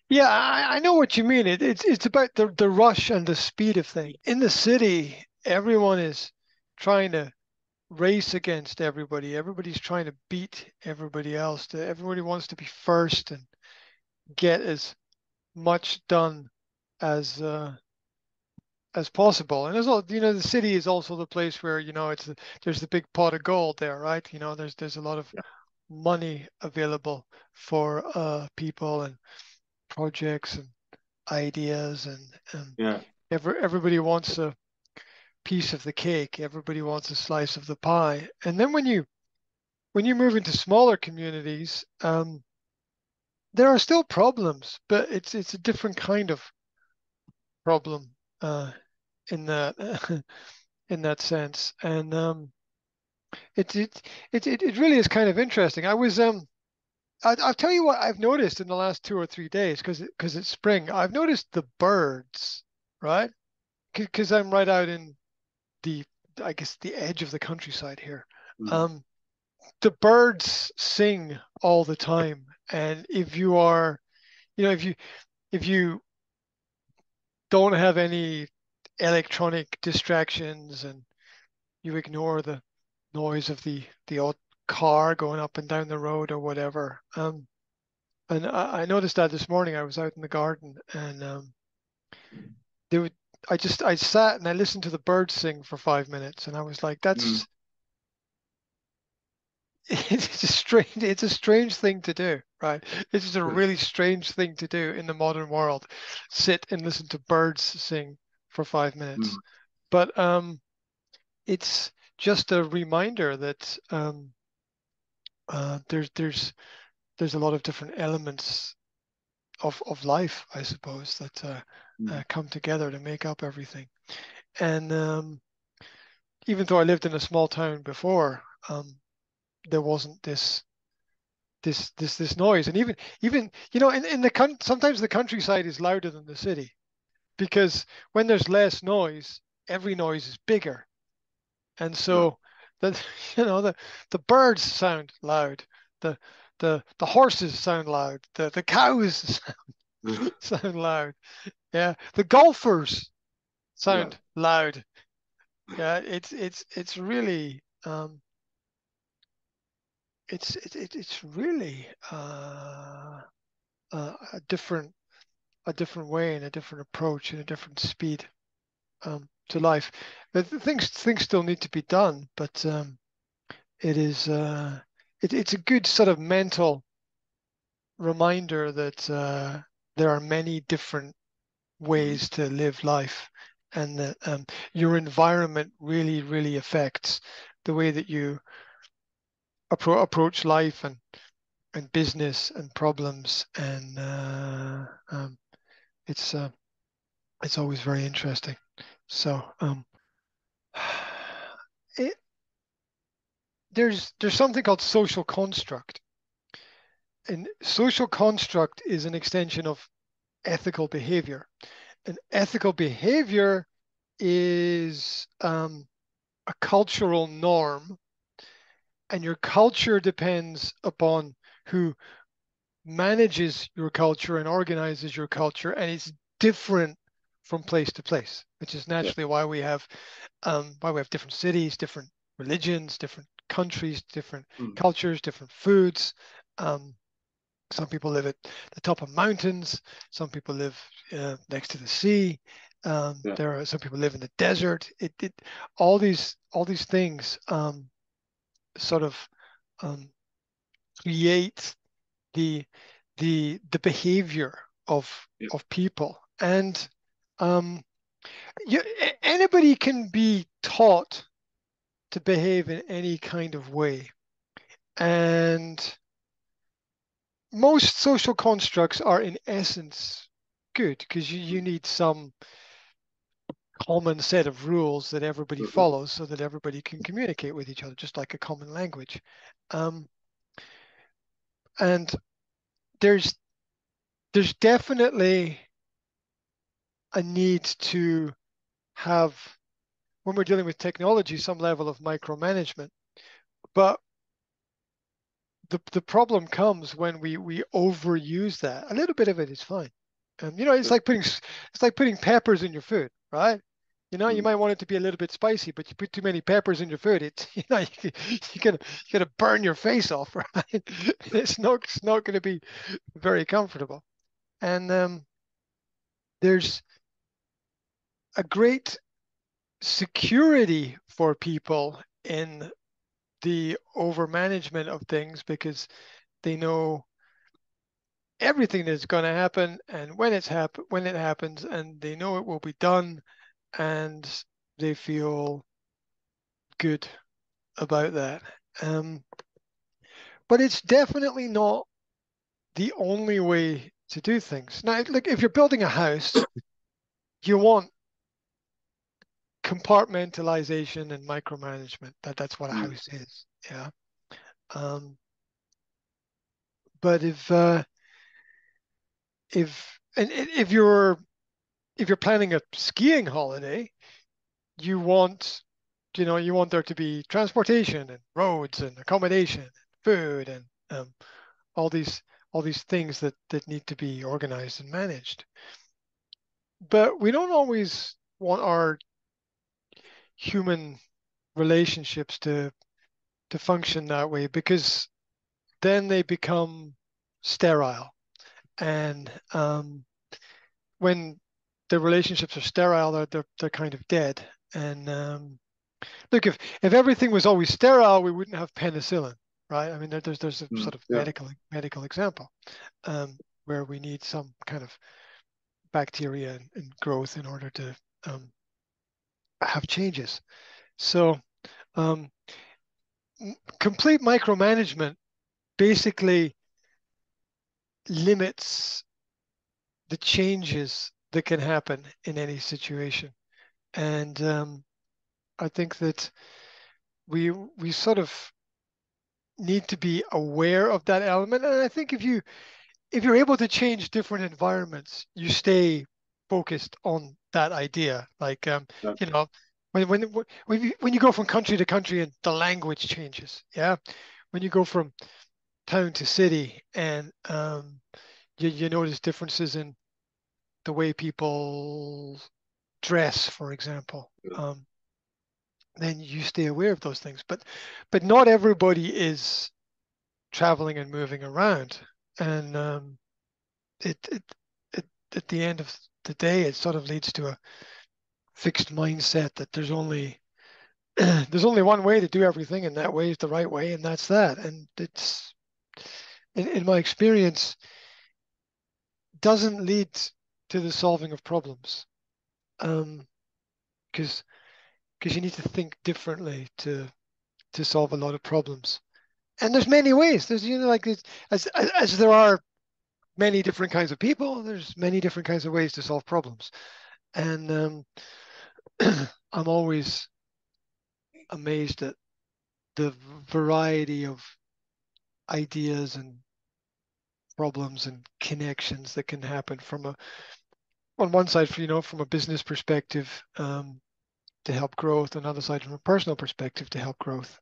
Yeah, I know what you mean. It's about the rush and the speed of things. In the city, everyone is trying to race against everybody. Everybody's trying to beat everybody else. Everybody wants to be first and get as much done as as possible. And the city is also the place where, there's the big pot of gold there, right? There's a lot of Yeah. money available for people and projects and ideas and Yeah. everybody wants a piece of the cake. Everybody wants a slice of the pie. And then when you move into smaller communities, there are still problems, but it's a different kind of problem in that in that sense. And it, it it really is kind of interesting. I'll tell you what I've noticed in the last 2 or 3 days because it's spring. I've noticed the birds, right? Because I'm right out in the I guess the edge of the countryside here. Mm. Um, the birds sing all the time, and if you don't have any electronic distractions and you ignore the noise of the odd car going up and down the road or whatever. And I noticed that this morning. I was out in the garden and they would. I sat and I listened to the birds sing for 5 minutes, and I was like, Mm. that's it's a strange thing to do, right? It's just a really strange thing to do in the modern world. Sit and listen to birds sing for 5 minutes. Mm. But it's just a reminder that there's a lot of different elements of life, I suppose, that Mm. come together to make up everything. And even though I lived in a small town before, there wasn't this noise. And even in sometimes the countryside is louder than the city because when there's less noise, every noise is bigger. And Yeah. so that the birds sound loud, the the horses sound loud, the cows sound loud. Yeah, the golfers Yeah. sound loud. Yeah, it's really it's really a different way and a different approach and a different speed to life. But things still need to be done, but it is it's a good sort of mental reminder that there are many different Mm. ways to live life, and that your environment really affects the way that you approach life and business and problems, and it's uh, it's always very interesting. So it, there's something called social construct, and social construct is an extension of ethical behavior. And ethical behavior is a cultural norm, and your culture depends upon who manages your culture and organizes your culture, and it's different from place to place, which is Yeah. naturally why we have different cities, different religions, different countries, different Mm. cultures, different foods. Um, some people live at the top of mountains. Some people live next to the sea. Yeah. There are some people live in the desert. All these things sort of um, create the the behavior Yeah. of people, and um, anybody can be taught to behave in any kind of way, and most social constructs are in essence good because you need some common set of rules that everybody Mhm. follows so that everybody can communicate with each other, just like a common language. Um, and there's there's definitely a need to have, when we're dealing with technology, some level of micromanagement. But the problem comes when we overuse that. A little bit of it is fine. It's like putting peppers in your food, right? You might want it to be a little bit spicy, but you put too many peppers in your food, you're gonna burn your face off, right? It's not gonna be very comfortable. And there's a great security for people in the overmanagement of things because they know everything that's going to happen and when it happens, and they know it will be done, and they feel good about that. Um, but it's definitely not the only way to do things. Now, like if you're building a house, you want compartmentalization and micromanagement. That's what a house is. Yeah. Um, but if you're planning a skiing holiday, you want you want there to be transportation and roads and accommodation and food and all these all these things that need to be organized and managed. But we don't always want our human relationships to function that way because then they become sterile. And when the relationships are sterile, they're kind of dead. And look, if everything was always sterile, we wouldn't have penicillin, right? I mean, there's a sort of Yeah. medical example where we need some kind of bacteria and growth in order to have changes. So um, complete micromanagement basically limits the changes that can happen in any situation. And I think that we sort of need to be aware of that element. And I think if you're able to change different environments, you stay focused on that idea. Like Yeah. you know, when you go from country to country and the language changes, yeah. When you go from town to city and you notice differences in the way people dress, for example. Then you stay aware of those things. But not everybody is traveling and moving around, and it, it it at the end of the day, it sort of leads to a fixed mindset that there's only there's only one way to do everything, and that way is the right way, and that's that. And it's in my experience doesn't lead to the solving of problems, because because you need to think differently to solve a lot of problems. And there's many ways. There's like as there are many different kinds of people, there's many different kinds of ways to solve problems. And I'm always amazed at the variety of ideas and problems and connections that can happen from a on one side, from a business perspective to help growth, another side from a personal perspective to help growth.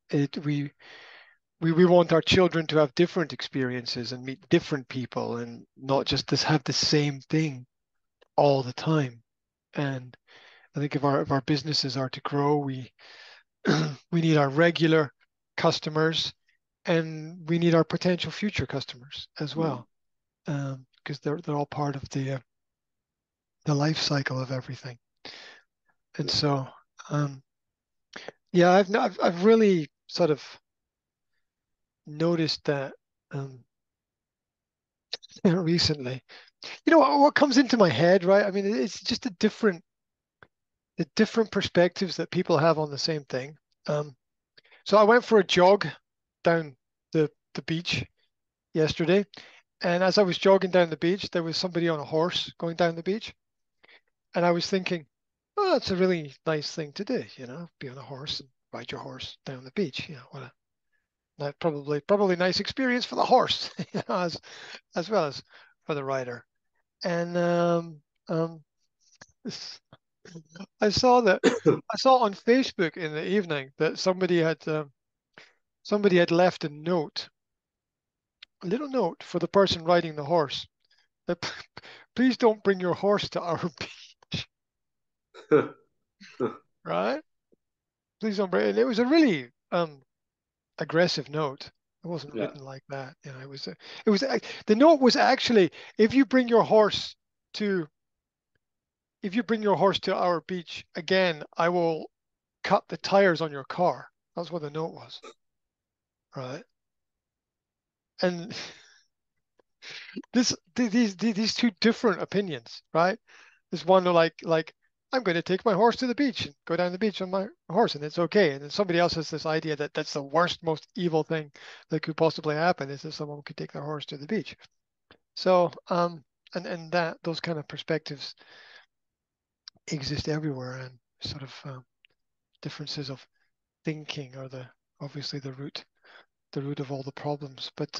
It we want our children to have different experiences and meet different people and not just have the same thing all the time. And I think if our businesses are to grow, we we need our regular customers and we need our potential future customers as well, because they're all part of the life cycle of everything. And so, um, yeah, I've really sort of noticed that recently. What comes into my head, right? I mean, it's just the different perspectives that people have on the same thing. So I went for a jog down the beach yesterday, and as I was jogging down the beach, there was somebody on a horse going down the beach, and I was thinking, oh, that's a really nice thing to do, be on a horse and ride your horse down the beach. What a probably nice experience for the horse, as well as for the rider. And um, I saw on Facebook in the evening that somebody had somebody had left a little note for the person riding the horse that please don't bring your horse to our beach, right? Please don't bring. And it was a really aggressive note. It wasn't Yeah. written like that. You know, the note was actually, if you bring your horse to our beach again, I will cut the tires on your car. That's what the note was, right? And these two different opinions, right? There's one like I'm going to take my horse to the beach and go down the beach on my horse, and it's okay. And then somebody else has this idea that that's the worst, most evil thing that could possibly happen is that someone could take their horse to the beach. So and that those kind of perspectives exist everywhere, and sort of differences of thinking are obviously the root of all the problems. But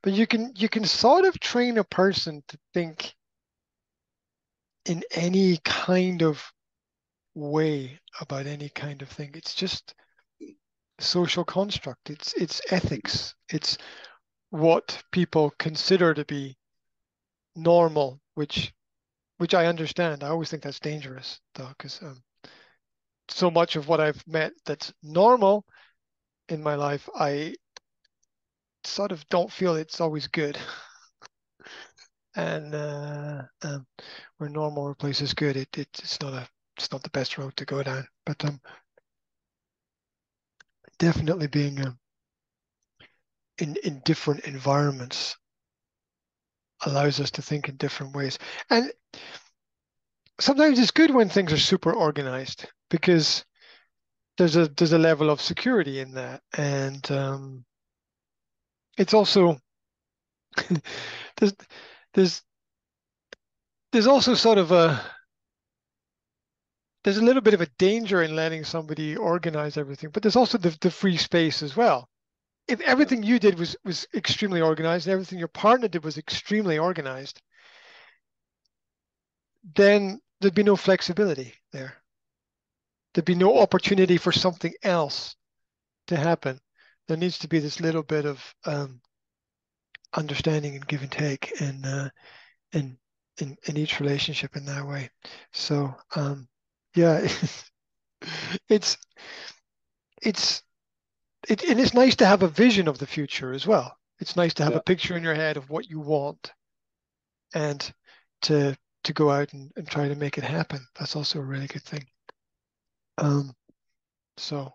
you can sort of train a person to think in any kind of way about any kind of thing. It's just social construct. It's ethics. It's what people consider to be normal, which I understand. I always think that's dangerous, though, because so much of what I've met that's normal in my life, I sort of don't feel it's always good. And where normal replaces good, it's not the best road to go down. But definitely being in different environments allows us to think in different ways. And sometimes it's good when things are super organized because there's a level of security in that, and it's also there's there's there's also sort of there's a little bit of a danger in letting somebody organize everything, but there's also the free space as well. If Yeah. everything you did was extremely organized and everything your partner did was extremely organized, then there'd be no flexibility there. There'd be no Yeah. opportunity for something else to happen. There needs to be this little bit of understanding and give and take in in each relationship in that way. So yeah, it's it's and it's nice to have a vision of the future as well. It's nice to have Yeah. a picture in your head of what you want and to go out and try to make it happen. That's also a really good thing. Um, so